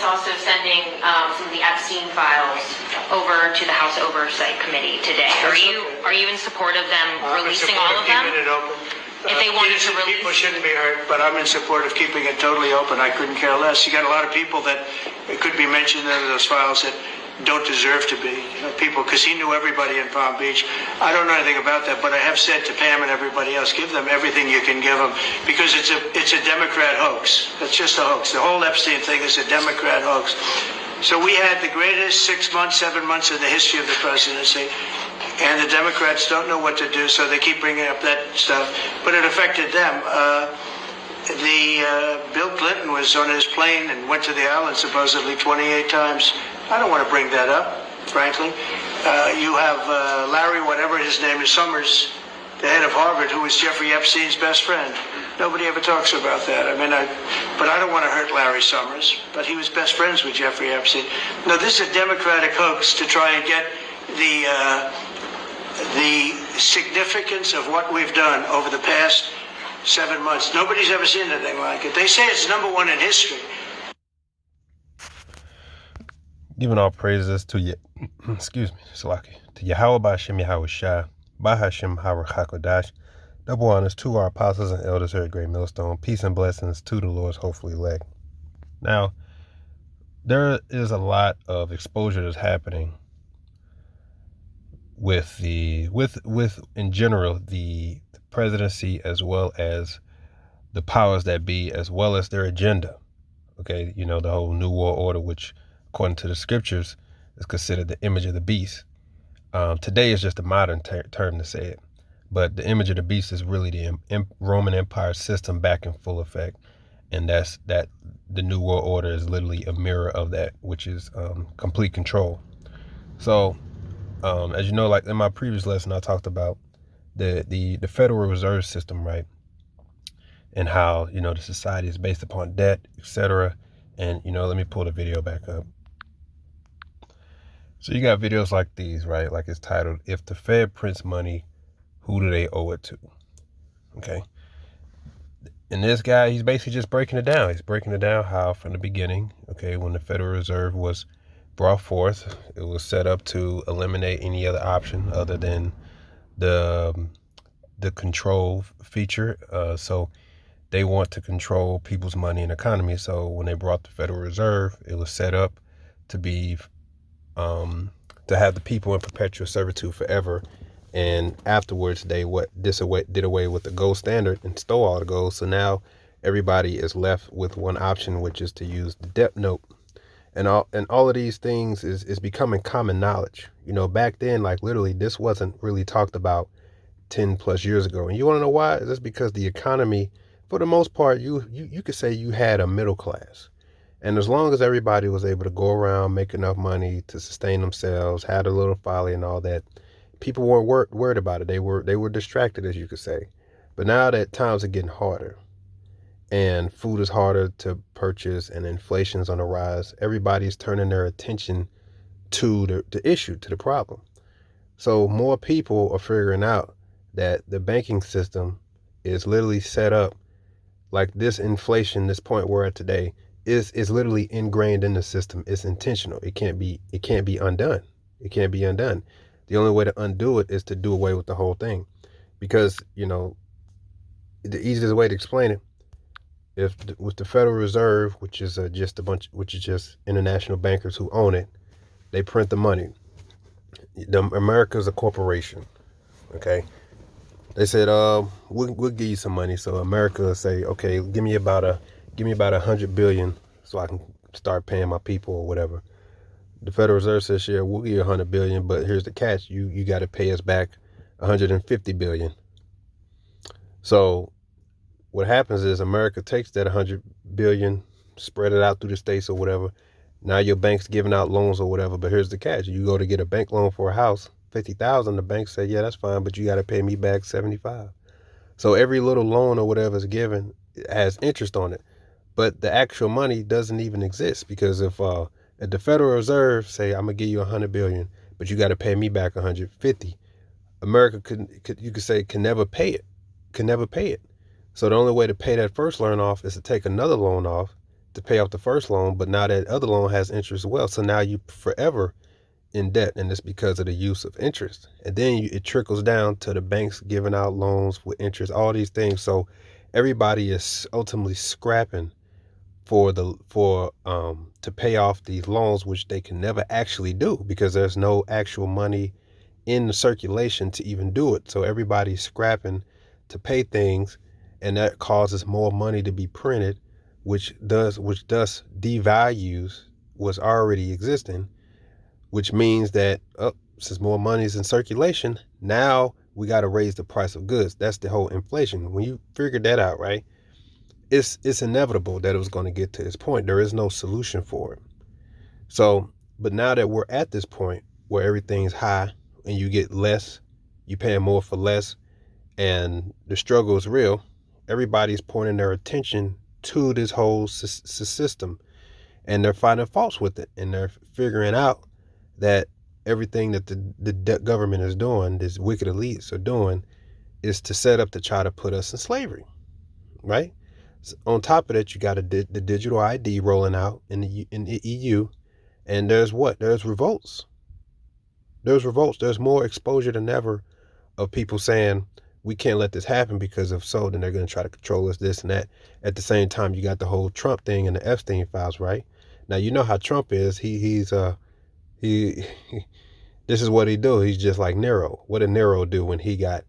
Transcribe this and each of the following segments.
also sending some of the Epstein files over to the House Oversight Committee today. Are you in support of them releasing all of them? Keeping it open. If they wanted to release, people shouldn't be hurt, but I'm in support of keeping it totally open. I couldn't care less. You got a lot of people that could be mentioned in those files that don't deserve to be. People, because he knew everybody in Palm Beach. I don't know anything about that, but I have said to Pam and everybody else, give them everything you can give them, because it's a Democrat hoax. It's just a hoax. The whole Epstein thing is a Democrat hoax. So we had the greatest 6 months, 7 months in the history of the presidency, and the Democrats don't know what to do, so they keep bringing up that stuff. But it affected them. Bill Clinton was on his plane and went to the island supposedly 28 times. I don't want to bring that up, frankly. You have Larry, whatever his name is, Summers, the head of Harvard, who was Jeffrey Epstein's best friend. Nobody ever talks about that. But I don't want to hurt Larry Summers, but he was best friends with Jeffrey Epstein. No, this is a Democratic hoax to try and get the significance of what we've done over the past 7 months. Nobody's ever seen anything like it. They say it's number one in history. Giving all praises to Salaki, to Yahweh Ba'Shem Yahweh Shai, Bahashem HaRachakodash. Double honors to our apostles and elders here at Great Millstone. Peace and blessings to the Lord's hopefully elect. Now, there is a lot of exposure that's happening with in general the presidency, as well as the powers that be, as well as their agenda. Okay, the whole New World Order, which according to the scriptures is considered the image of the beast. Today is just a modern term to say it, but the image of the beast is really the Roman Empire system back in full effect, and that's that. The New World Order is literally a mirror of that, which is complete control. So, as you know, like in my previous lesson, I talked about the Federal Reserve System, right? And how, the society is based upon debt, etc. And, let me pull the video back up. So you got videos like these, right? Like it's titled, "If the Fed prints money, who do they owe it to?" Okay. And this guy, he's basically just breaking it down. He's breaking it down how from the beginning, okay, when the Federal Reserve was brought forth, it was set up to eliminate any other option other than the control feature. So they want to control people's money and economy. So when they brought the Federal Reserve, it was set up to be to have the people in perpetual servitude forever. And afterwards, they did away with the gold standard and stole all the gold. So now everybody is left with one option, which is to use the debt note. And all of these things is becoming common knowledge. Back then, like literally, this wasn't really talked about 10 plus years ago. And you want to know why? That's because the economy, for the most part, you could say you had a middle class. And as long as everybody was able to go around, make enough money to sustain themselves, had a little folly and all that, people weren't worried about it. They were distracted, as you could say. But now that times are getting harder and food is harder to purchase and inflation's on the rise, everybody's turning their attention to the issue, to the problem. So more people are figuring out that the banking system is literally set up like this. Inflation, this point we're at today, is literally ingrained in the system. It's intentional. It can't be undone. It can't be undone. The only way to undo it is to do away with the whole thing. Because, the easiest way to explain it, with the Federal Reserve, which is just international bankers who own it, they print the money. America's a corporation. Okay. They said, we'll give you some money. So America will say, okay, give me about 100 billion so I can start paying my people or whatever. The Federal Reserve says, yeah, we'll give you 100 billion, but here's the catch. You got to pay us back 150 billion. So what happens is America takes that 100 billion, spread it out through the states or whatever. Now your bank's giving out loans or whatever, but here's the catch. You go to get a bank loan for a house, 50,000, the bank said, yeah, that's fine, but you got to pay me back 75. So every little loan or whatever is given has interest on it. But the actual money doesn't even exist, because if the Federal Reserve say, I'm gonna give you 100 billion, but you got to pay me back 150, America can never pay it. So the only way to pay that first loan off is to take another loan off, to pay off the first loan, but now that other loan has interest as well. So now you forever in debt, and it's because of the use of interest. And then it trickles down to the banks giving out loans with interest, all these things. So everybody is ultimately scrapping to pay off these loans, which they can never actually do because there's no actual money in the circulation to even do it. So everybody's scrapping to pay things, and that causes more money to be printed, which thus devalues what's already existing, which means that since more money is in circulation, now we got to raise the price of goods. That's the whole inflation. When you figure that out, right, it's inevitable that it was going to get to this point. There is no solution for it. So, but now that we're at this point where everything's high and you get less, you paying more for less, and the struggle is real, everybody's pointing their attention to this whole system, and they're finding faults with it, and they're figuring out that everything that the government is doing, this wicked elites are doing, is to set up to try to put us in slavery, right? So on top of that, you got the digital ID rolling out in the EU, and there's revolts. There's revolts. There's more exposure than ever of people saying we can't let this happen, because if so, then they're going to try to control us, this and that. At the same time, you got the whole Trump thing and the Epstein files, right? Now, you know how Trump is. This is what he do. He's just like Nero. What did Nero do when he lit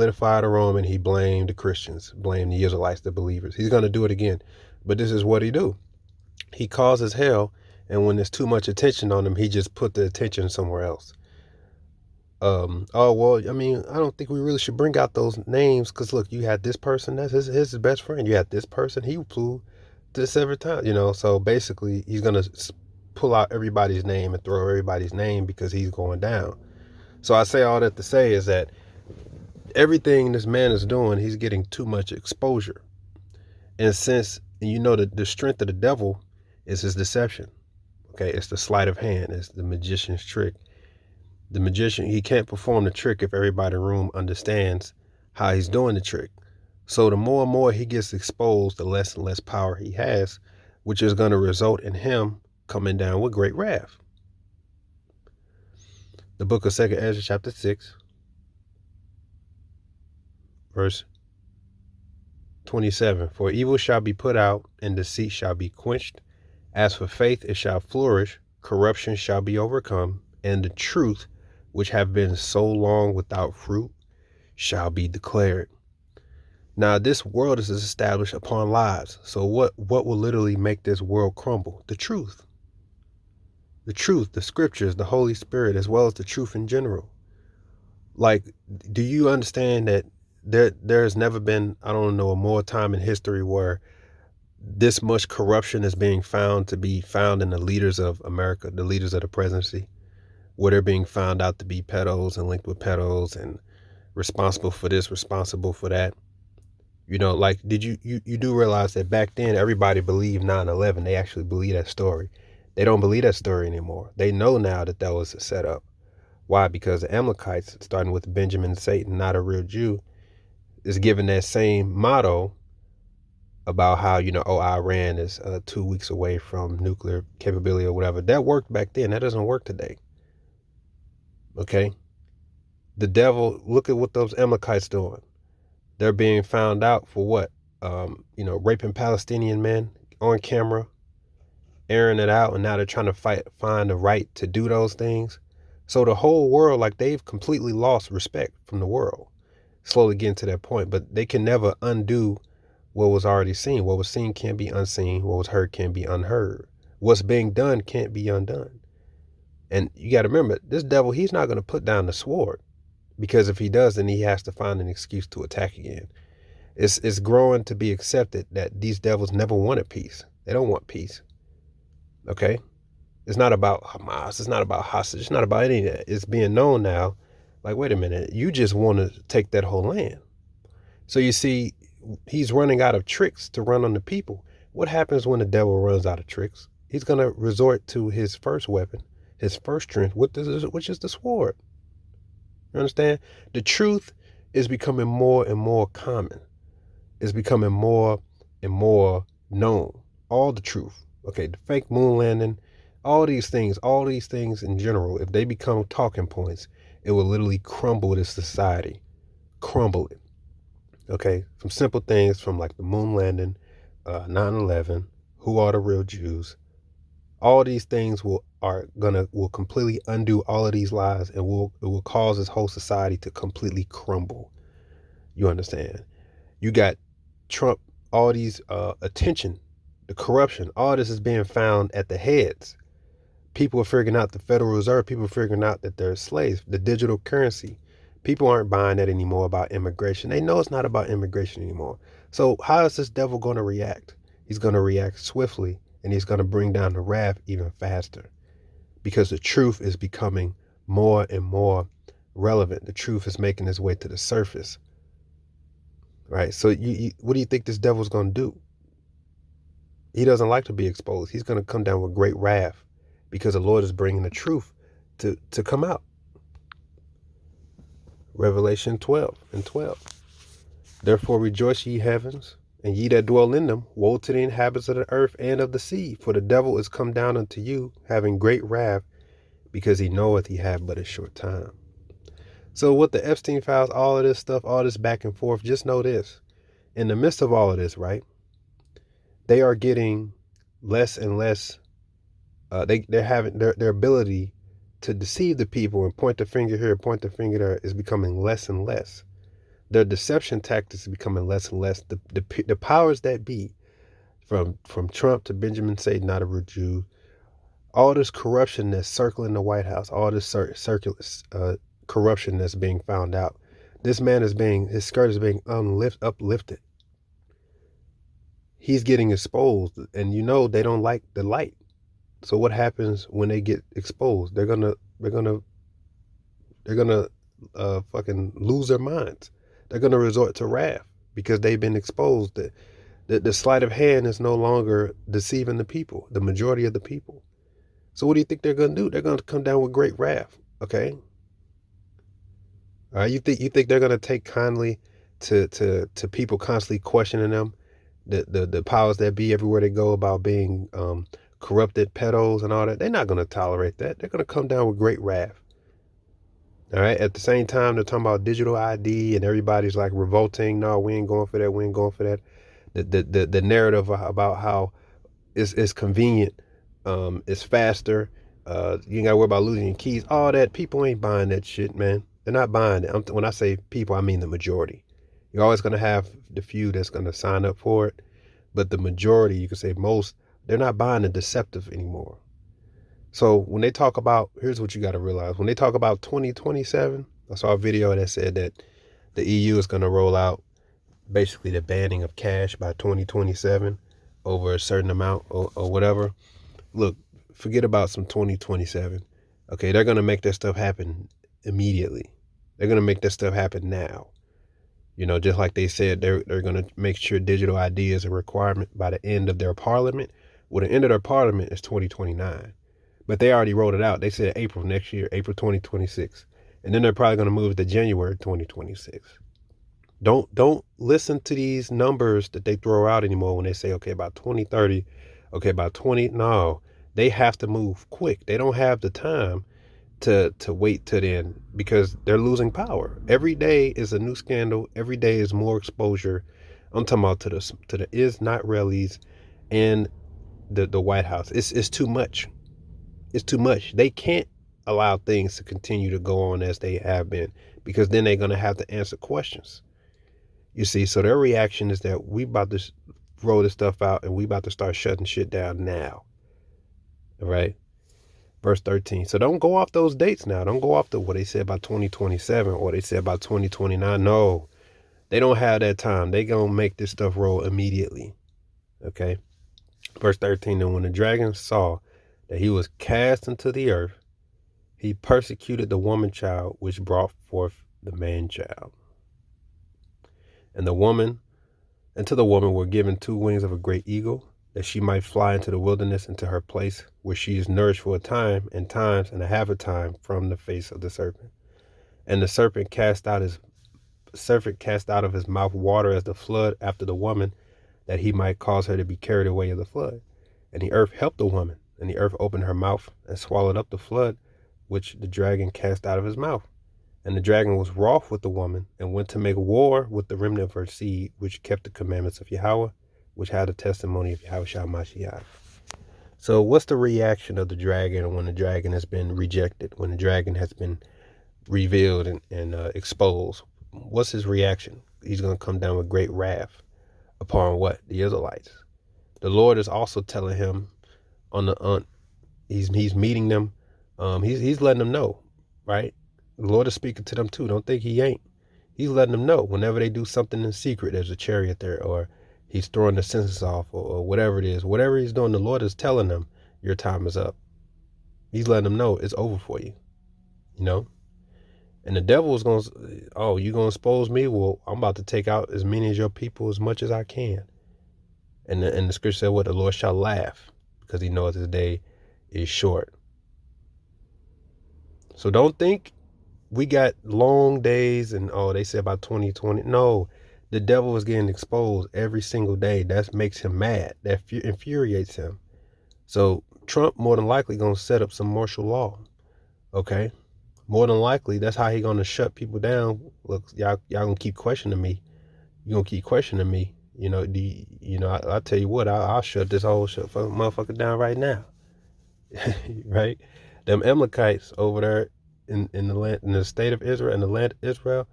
a fire to Rome and he blamed the Christians, blamed the Israelites, the believers? He's going to do it again. But this is what he do. He causes hell, and when there's too much attention on him, he just put the attention somewhere else. Oh, well, I mean, I don't think we really should bring out those names, because look, you had this person, that's his best friend. You had this person, he flew this every time, so basically he's going to pull out everybody's name and throw everybody's name because he's going down. So I say all that to say is that everything this man is doing, he's getting too much exposure. And since, the strength of the devil is his deception. Okay, it's the sleight of hand, it's the magician's trick. The magician, he can't perform the trick if everybody in the room understands how he's doing the trick. So the more and more he gets exposed, the less and less power he has, which is going to result in him coming down with great wrath. The book of 2 Ezra chapter 6, verse 27. For evil shall be put out, and deceit shall be quenched. As for faith, it shall flourish. Corruption shall be overcome, and the truth, which have been so long without fruit, shall be declared. Now, this world is established upon lies. So what will literally make this world crumble? The truth. The truth, the scriptures, the Holy Spirit, as well as the truth in general. Like, do you understand that there's never been, I don't know, a more time in history where this much corruption is being found in the leaders of America, the leaders of the presidency, where they're being found out to be pedos and linked with pedos and responsible for this, responsible for that. Like, did you do realize that back then everybody believed 9/11? They actually believe that story. They don't believe that story anymore. They know now that was a setup. Why? Because the Amalekites, starting with Benjamin Satan, not a real Jew, is given that same motto about how, Iran is 2 weeks away from nuclear capability or whatever. That worked back then. That doesn't work today. Okay? The devil, look at what those Amalekites doing. They're being found out for what? Raping Palestinian men on camera, airing it out, and now they're trying to find the right to do those things. So the whole world, like, they've completely lost respect from the world. Slowly getting to that point, but they can never undo what was already seen. What was seen can't be unseen. What was heard can't be unheard. What's being done can't be undone. And you got to remember, this devil, he's not going to put down the sword, because if he does, then he has to find an excuse to attack again. It's growing to be accepted that these devils never wanted peace. They don't want peace. Okay? It's not about Hamas. It's not about hostage. It's not about any of that. It's being known now, like, wait a minute, you just want to take that whole land. So you see, he's running out of tricks to run on the people. What happens when the devil runs out of tricks? He's going to resort to his first weapon, his first strength, which is the sword. You understand? The truth is becoming more and more common. It's becoming more and more known, all the truth. Okay, the fake moon landing, all these things in general, if they become talking points, it will literally crumble this society. Crumble it. Okay, from simple things from like the moon landing, 9/11, who are the real Jews. All these things will completely undo all of these lies, and it will cause this whole society to completely crumble. You understand? You got Trump, all these attention, the corruption, all this is being found at the heads. People are figuring out the Federal Reserve. People are figuring out that they're slaves. The digital currency. People aren't buying that anymore about immigration. They know it's not about immigration anymore. So how is this devil going to react? He's going to react swiftly, and he's going to bring down the wrath even faster, because the truth is becoming more and more relevant. The truth is making its way to the surface. Right? So what do you think this devil's going to do? He doesn't like to be exposed. He's going to come down with great wrath, because the Lord is bringing the truth to come out. Revelation 12:12. Therefore rejoice, ye heavens, and ye that dwell in them. Woe to the inhabitants of the earth and of the sea, for the devil is come down unto you, having great wrath, because he knoweth he have but a short time. So with the Epstein files, all of this stuff, all this back and forth, just know this. In the midst of all of this, right, they are getting less and less. They're having their ability to deceive the people and point the finger here, point the finger there is becoming less and less. Their deception tactics are becoming less and less. The powers that be, from Trump to Benjamin Satan, not a root Jew, all this corruption that's circling the White House, all this corruption that's being found out. This man his skirt is being uplifted. He's getting exposed, and they don't like the light. So what happens when they get exposed? They're gonna fucking lose their minds. They're gonna resort to wrath because they've been exposed. The sleight of hand is no longer deceiving the people, the majority of the people. So what do you think they're gonna do? They're gonna come down with great wrath. Okay. All right. You think they're gonna take kindly to people constantly questioning them, the powers that be everywhere they go about being corrupted pedos and all that? They're not going to tolerate that. They're going to come down with great wrath. All right. At the same time, they're talking about digital ID, and everybody's like revolting. No, we ain't going for that. We ain't going for that. The narrative about how it's convenient, it's faster. You ain't got to worry about losing your keys. All that. People ain't buying that shit, man. They're not buying it. When I say people, I mean the majority. You're always going to have the few that's going to sign up for it, but the majority, you can say most, they're not buying the deceptive anymore. So when they talk about, here's what you got to realize. When they talk about 2027, I saw a video that said that the EU is going to roll out basically the banning of cash by 2027 over a certain amount or whatever. Look, forget about some 2027. Okay, they're going to make that stuff happen immediately. They're going to make that stuff happen now. Just like they said, they're going to make sure digital ID is a requirement by the end of their parliament. Well, the end of their parliament is 2029. But they already wrote it out. They said April next year, April 2026. And then they're probably going to move to January 2026. Don't listen to these numbers that they throw out anymore when they say, okay, about 2030, okay, about 20. No, they have to move quick. They don't have the time to wait to the end, because they're losing power. Every day is a new scandal. Every day is more exposure. I'm talking about to the is not rallies and the White House. It's too much. It's too much. They can't allow things to continue to go on as they have been, because then they're going to have to answer questions. You see, so their reaction is that we about to roll this stuff out and we about to start shutting shit down now. All right. Verse 13. So don't go off those dates now. Don't go off what they said about 2027 or they said about 2029. No, they don't have that time. They going to make this stuff roll immediately. Okay. Verse 13. And when the dragon saw that he was cast into the earth, he persecuted the woman child which brought forth the man child. And to the woman were given 2 wings of a great eagle, that she might fly into the wilderness, into her place, where she is nourished for a time and times and a half a time from the face of the serpent. And the serpent cast out of his mouth water as the flood after the woman, that he might cause her to be carried away in the flood. And the earth helped the woman, and the earth opened her mouth and swallowed up the flood, which the dragon cast out of his mouth. And the dragon was wroth with the woman, and went to make war with the remnant of her seed, which kept the commandments of Yahweh, which had the testimony of Yahweh Shah Mashiach. So what's the reaction of the dragon when the dragon has been rejected, when the dragon has been revealed and exposed? What's his reaction? He's going to come down with great wrath upon what? The Israelites. The Lord is also telling him he's meeting them. He's letting them know, right? The Lord is speaking to them too. Don't think he ain't. He's letting them know whenever they do something in secret, there's a chariot there, or he's throwing the census off, or whatever it is. Whatever he's doing, the Lord is telling them, your time is up. He's letting them know it's over for you, you know? And the devil is going to, oh, you going to expose me? Well, I'm about to take out as many of your people as much as I can. And the scripture said, what? The Lord shall laugh, because he knows his day is short. So don't think we got long days and, oh, they said about 2020. No, the devil is getting exposed every single day. That makes him mad. That infuriates him. So Trump more than likely going to set up some martial law. Okay? More than likely, that's how he going to shut people down. Look, y'all going to keep questioning me. You going to keep questioning me. You know, I'll tell you what, I'll shut this whole motherfucker down right now. Right? Them Amalekites over there in the land, in the state of Israel, in the land of Israel,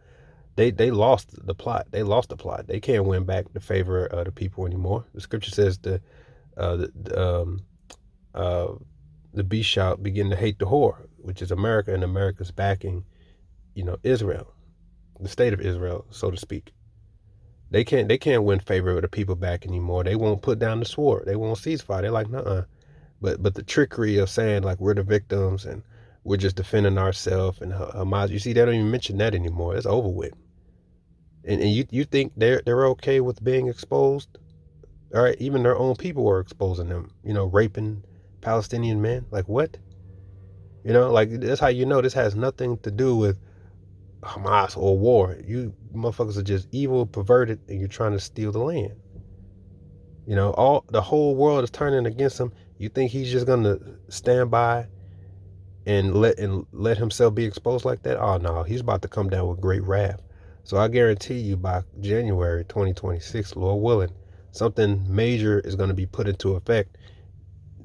they lost the plot. They lost the plot. They can't win back the favor of the people anymore. The scripture says the beast shall begin to hate the whore, which is America, and America's backing, Israel, the state of Israel, so to speak. They can't win favor of the people back anymore. They won't put down the sword. They won't ceasefire. They're like, nuh-uh. But the trickery of saying like we're the victims and we're just defending ourselves and Hamas, you see, they don't even mention that anymore. It's over with. And you think they're okay with being exposed? All right, even their own people are exposing them, raping Palestinian men. Like what? Like that's how you know this has nothing to do with Hamas or war. You motherfuckers are just evil, perverted, and you're trying to steal the land. The whole world is turning against him. You think he's just gonna stand by and let himself be exposed like that? Oh no, he's about to come down with great wrath. So I guarantee you by January 2026, Lord willing, something major is going to be put into effect.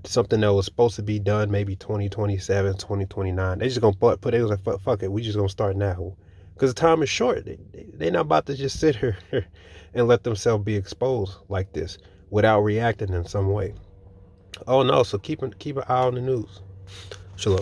Something that was supposed to be done maybe 2027, 2029. They just gonna put it was like fuck it, we just gonna start now. Because the time is short. They're not about to just sit here and let themselves be exposed like this without reacting in some way. Oh no, so keep an eye on the news. Shalom.